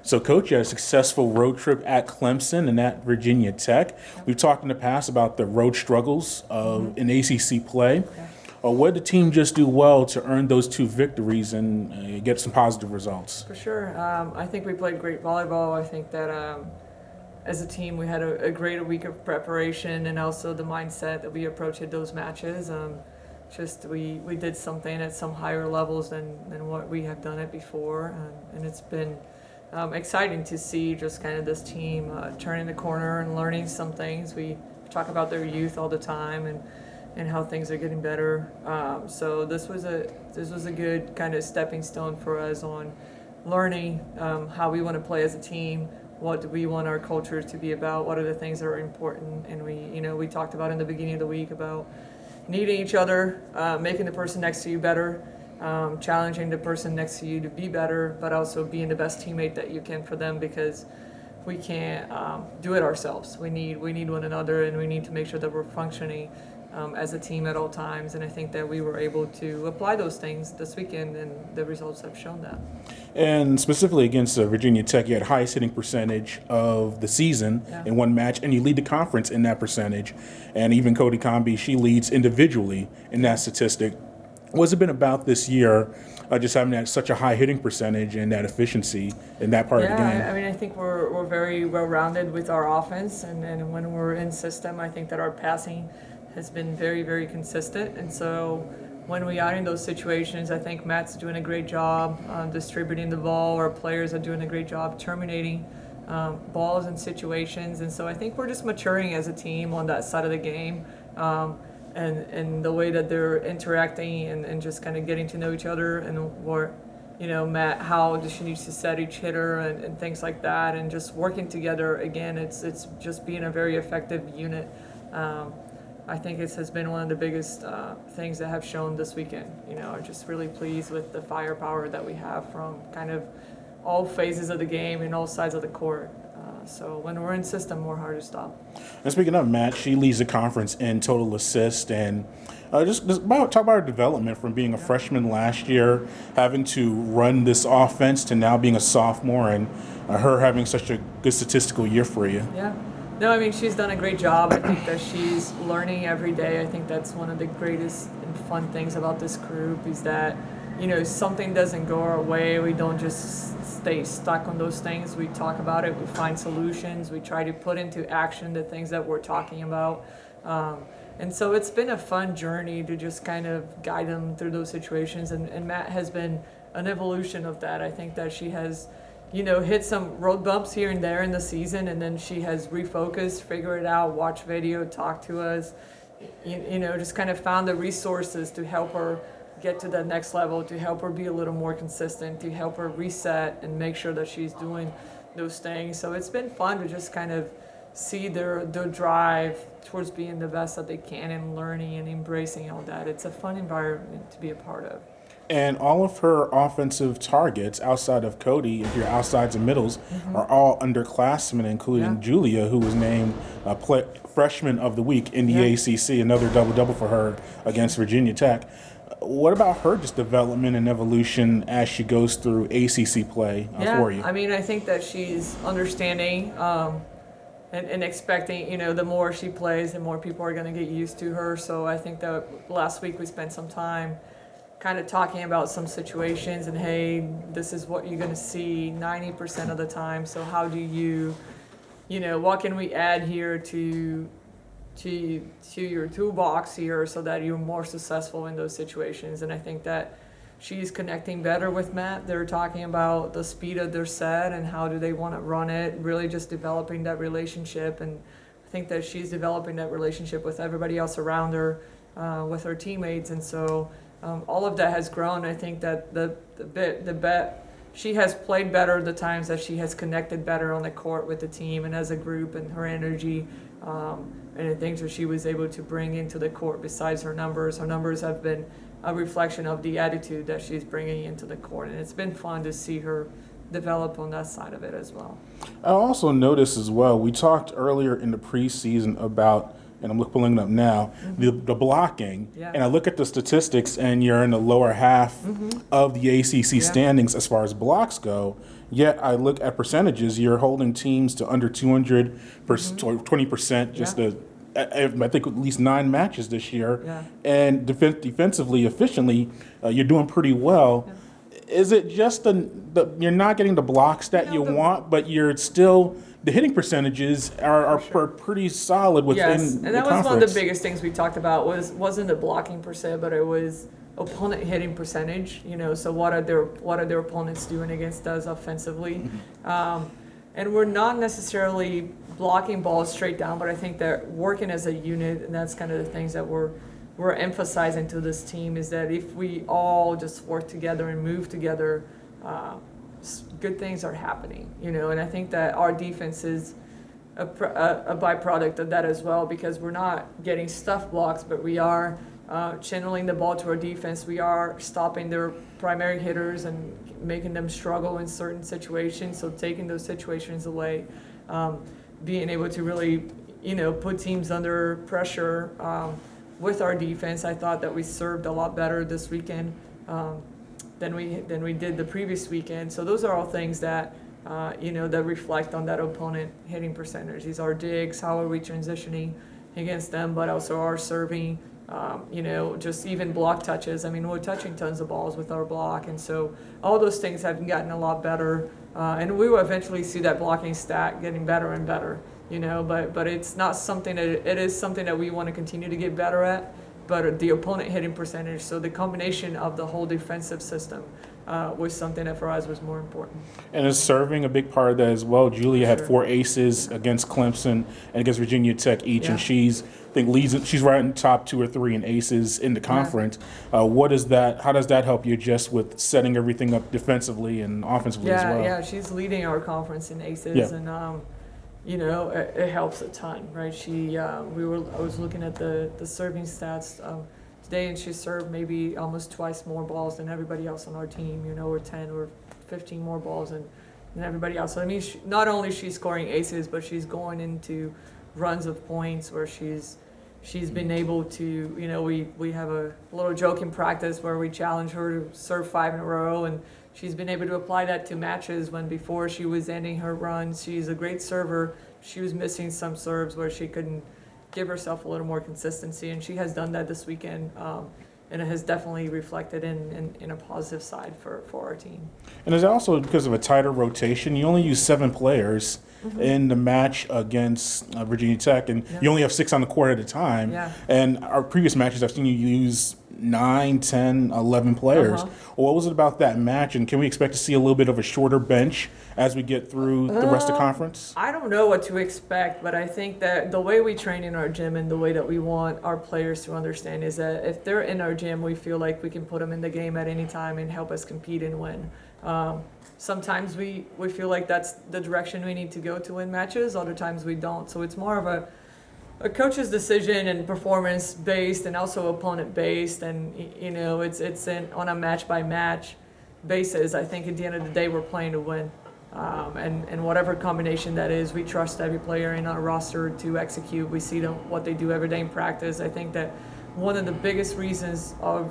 So, Coach, you had a successful road trip at Clemson and at Virginia Tech. We've talked in the past about the road struggles of in ACC play. What did the team just do well to earn those two victories and get some positive results? For sure. I think we played great volleyball. I think that as a team we had a great week of preparation, and also the mindset that we approached those matches. We did something at some higher levels than what we have done it before, and it's been exciting to see just kind of this team turning the corner and learning some things. We talk about their youth all the time and how things are getting better. So this was a good kind of stepping stone for us on learning how we want to play as a team. What do we want our culture to be about? What are the things that are important? And we talked about in the beginning of the week about needing each other, making the person next to you better, challenging the person next to you to be better, but also being the best teammate that you can for them, because we can't do it ourselves. We need one another, and we need to make sure that we're functioning as a team at all times. And I think that we were able to apply those things this weekend, and the results have shown that. And specifically against Virginia Tech, you had highest hitting percentage of the season in one match, and you lead the conference in that percentage. And even Cody Comby, she leads individually in that statistic. What's it been about this year, just having that such a high hitting percentage and that efficiency in that part of the game? I mean, I think we're very well-rounded with our offense, and when we're in system, I think that our passing has been very, very consistent. And so when we are in those situations, I think Matt's doing a great job distributing the ball. Our players are doing a great job terminating balls and situations. And so I think we're just maturing as a team on that side of the game, and the way that they're interacting and just kind of getting to know each other, and what, Matt, how she needs to set each hitter and things like that, and just working together. Again, it's just being a very effective unit. I think it has been one of the biggest things that have shown this weekend. I'm just really pleased with the firepower that we have from kind of all phases of the game and all sides of the court. So when we're in system, we're hard to stop. And speaking of Matt, she leads the conference in total assists. And just talk about her development from being a freshman last year, having to run this offense, to now being a sophomore, and her having such a good statistical year for you. Yeah. No, I mean, she's done a great job. I think that she's learning every day. I think that's one of the greatest and fun things about this group, is that, something doesn't go our way. We don't just stay stuck on those things. We talk about it. We find solutions. We try to put into action the things that we're talking about. And so it's been a fun journey to just kind of guide them through those situations. And Matt has been an evolution of that. I think that she has hit some road bumps here and there in the season, and then she has refocused, figured it out, watched video, talked to us, just kind of found the resources to help her get to that next level, to help her be a little more consistent, to help her reset and make sure that she's doing those things. So it's been fun to just kind of see their drive towards being the best that they can, and learning and embracing all that. It's a fun environment to be a part of. And all of her offensive targets outside of Cody, if you're outsides and middles, are all underclassmen, including Julia, who was named Freshman of the Week in the ACC, another double-double for her against Virginia Tech. What about her just development and evolution as she goes through ACC play for you? I mean, I think that she's understanding and expecting, the more she plays, the more people are going to get used to her. So I think that last week we spent some time kind of talking about some situations, and hey, this is what you're going to see 90% of the time. So how do you, what can we add here to your toolbox here so that you're more successful in those situations? And I think that she's connecting better with Matt. They're talking about the speed of their set and how do they want to run it, really just developing that relationship. And I think that she's developing that relationship with everybody else around her, with her teammates. And so all of that has grown. I think that she has played better the times that she has connected better on the court with the team and as a group, and her energy and the things that she was able to bring into the court besides her numbers. Her numbers have been a reflection of the attitude that she's bringing into the court, and it's been fun to see her develop on that side of it as well. I also noticed as well, we talked earlier in the preseason about, and I'm pulling it up now, the blocking. Yeah. And I look at the statistics, and you're in the lower half of the ACC standings as far as blocks go. Yet I look at percentages. You're holding teams to under 200 or 20%. I think at least 9 matches this year. Yeah. And defensively, efficiently, you're doing pretty well. Yeah. Is it just you're not getting the blocks that you want, but you're still the hitting percentages are pretty solid within yes, and that the was one of the conference. biggest things we talked about wasn't the blocking per se, but it was opponent hitting percentage. So what are their opponents doing against us offensively? And we're not necessarily blocking balls straight down, but I think they're working as a unit, and that's kind of the things that we're emphasizing to this team is that if we all just work together and move together, good things are happening, and I think that our defense is a byproduct of that as well, because we're not getting stuff blocks, but we are channeling the ball to our defense. We are stopping their primary hitters and making them struggle in certain situations, so taking those situations away, being able to really, put teams under pressure with our defense. I thought that we served a lot better this weekend than we did the previous weekend. So those are all things that that reflect on that opponent hitting percentage. These are digs. How are we transitioning against them? But also our serving. Just even block touches. I mean, we're touching tons of balls with our block, and so all those things have gotten a lot better. And we will eventually see that blocking stat getting better and better. But it's not something that it is something that we want to continue to get better at. But the opponent hitting percentage, so the combination of the whole defensive system was something that for us was more important. And is serving a big part of that as well? Julia had 4 aces against Clemson and against Virginia Tech each, and she's right in the top 2 or 3 in aces in the conference. What is that? How does that help you just with setting everything up defensively and offensively as well? Yeah, she's leading our conference in aces, and it helps a ton, right? I was looking at the serving stats today, and she served maybe almost twice more balls than everybody else on our team. Or 10 or 15 more balls than everybody else. So I mean, not only is she scoring aces, but she's going into runs of points where she's been able to, we have a little joke in practice where we challenge her to serve 5 in a row, and she's been able to apply that to matches when before she was ending her runs. She's a great server. She was missing some serves where she couldn't give herself a little more consistency, and she has done that this weekend, and it has definitely reflected in a positive side for our team. And it's also because of a tighter rotation. You only use 7 players in the match against Virginia Tech, and you only have 6 on the court at a time. Yeah. And our previous matches, I've seen you use 9, 10, 11 players. What was it about that match, and can we expect to see a little bit of a shorter bench as we get through the rest of the conference? I don't know what to expect, but I think that the way we train in our gym and the way that we want our players to understand is that if they're in our gym, we feel like we can put them in the game at any time and help us compete and win. Sometimes we feel like that's the direction we need to go to win matches. Other times we don't. So it's more of a coach's decision and performance based, and also opponent based, and it's on a match by match basis. I think at the end of the day we're playing to win, and whatever combination that is, we trust every player in our roster to execute. We see what they do every day in practice. I think that one of the biggest reasons of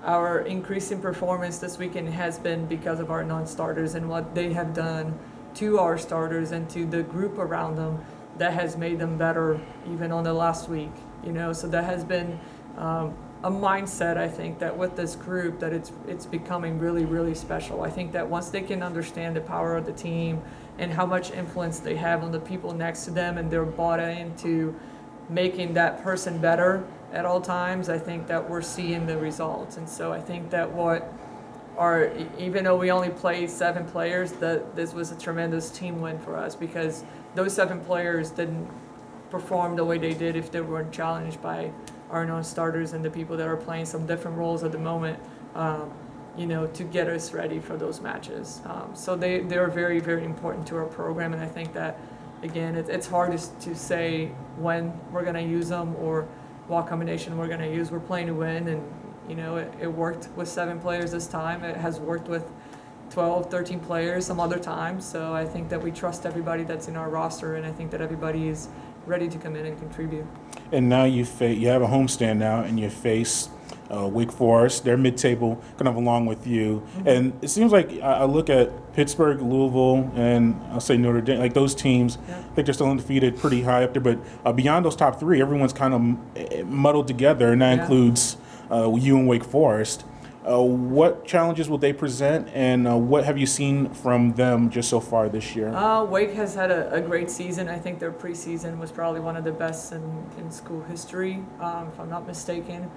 our increase in performance this weekend has been because of our non-starters and what they have done to our starters and to the group around them that has made them better even on the last week. So that has been a mindset, I think, that with this group that it's becoming really, really special. I think that once they can understand the power of the team and how much influence they have on the people next to them, and they're bought into making that person better at all times, I think that we're seeing the results. And so I think that even though we only played 7 players, that this was a tremendous team win for us, because those 7 players didn't perform the way they did if they weren't challenged by our non-starters and the people that are playing some different roles at the moment, to get us ready for those matches. So they're very, very important to our program, and I think that, again, it's hard to say when we're going to use them or what combination we're going to use. We're playing to win, and it worked with 7 players this time. It has worked with 12, 13 players some other times. So I think that we trust everybody that's in our roster, and I think that everybody is ready to come in and contribute. And now you have a homestand now, and you face Wake Forest. They're mid-table, kind of along with you. And it seems like I look at Pittsburgh, Louisville, and I'll say Notre Dame, like those teams, I think they're still undefeated, pretty high up there. But beyond those top three, everyone's kind of muddled together, and that includes you and Wake Forest. What challenges will they present, and what have you seen from them just so far this year? Wake has had a great season. I think their preseason was probably one of the best in school history, if I'm not mistaken.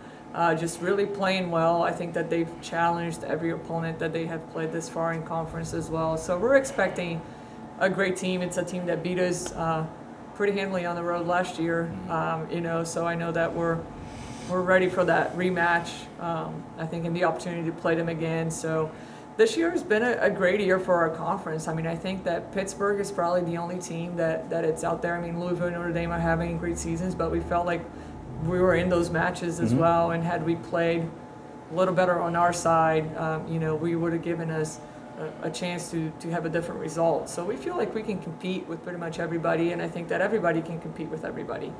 Just really playing well. I think that they've challenged every opponent that they have played this far in conference as well. So we're expecting a great team. It's a team that beat us pretty handily on the road last year. So I know that we're ready for that rematch. I think, and the opportunity to play them again. So this year has been a great year for our conference. I mean, I think that Pittsburgh is probably the only team that it's out there. I mean, Louisville and Notre Dame are having great seasons, but we felt like we were in those matches as well. And had we played a little better on our side, we would have given us a chance to have a different result. So we feel like we can compete with pretty much everybody, and I think that everybody can compete with everybody.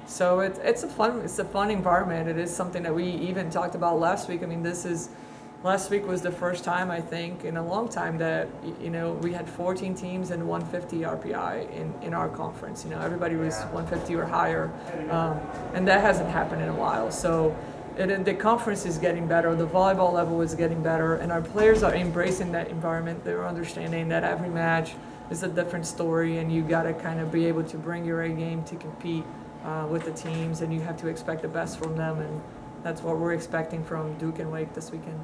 So it's a fun environment. It is something that we even talked about last week. I mean, last week was the first time, I think, in a long time that we had 14 teams and 150 RPI in our conference. Everybody was 150 or higher, and that hasn't happened in a while. So the conference is getting better. The volleyball level is getting better, and our players are embracing that environment. They're understanding that every match is a different story, and you got to kind of be able to bring your A game to compete with the teams, and you have to expect the best from them, and that's what we're expecting from Duke and Wake this weekend.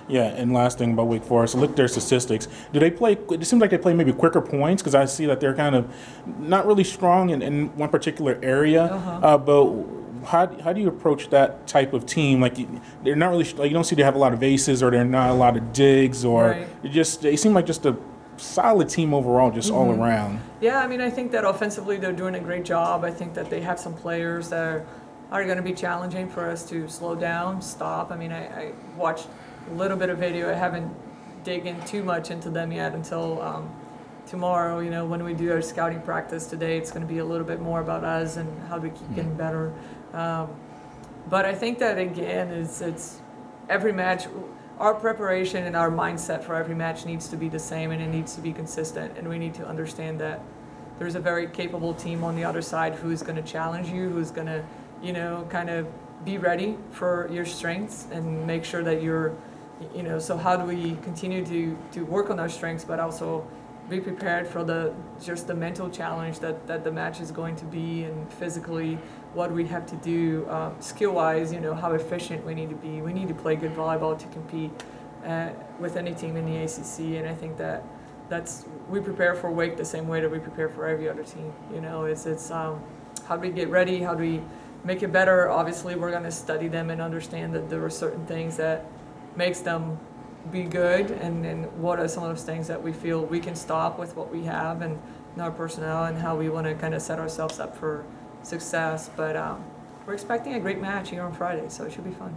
Yeah, and last thing about Wake Forest, look at their statistics. Do they play? It seems like they play maybe quicker points, because I see that they're kind of not really strong in one particular area. But how do you approach that type of team? Like they're not really you don't see they have a lot of aces, or they're not a lot of digs, or they seem like just a solid team overall, just all around. Yeah, I mean, I think that offensively they're doing a great job. I think that they have some players that are going to be challenging for us to slow down, stop. I mean, I watched a little bit of video. I haven't dig in too much into them yet until tomorrow. When we do our scouting practice today, it's going to be a little bit more about us and how we keep getting better. But I think that, again, it's every match. Our preparation and our mindset for every match needs to be the same, and it needs to be consistent. And we need to understand that there's a very capable team on the other side who's going to challenge you, who's going to, kind of be ready for your strengths and make sure that you're, so how do we continue to work on our strengths, but also be prepared for the mental challenge that the match is going to be, and physically what we have to do, skill-wise, how efficient we need to be. We need to play good volleyball to compete with any team in the ACC, and I think we prepare for Wake the same way that we prepare for every other team. It's how do we get ready, how do we make it better. Obviously, we're going to study them and understand that there are certain things that makes them be good, and what are some of those things that we feel we can stop with what we have and our personnel, and how we want to kind of set ourselves up for success. But we're expecting a great match here on Friday, so it should be fun.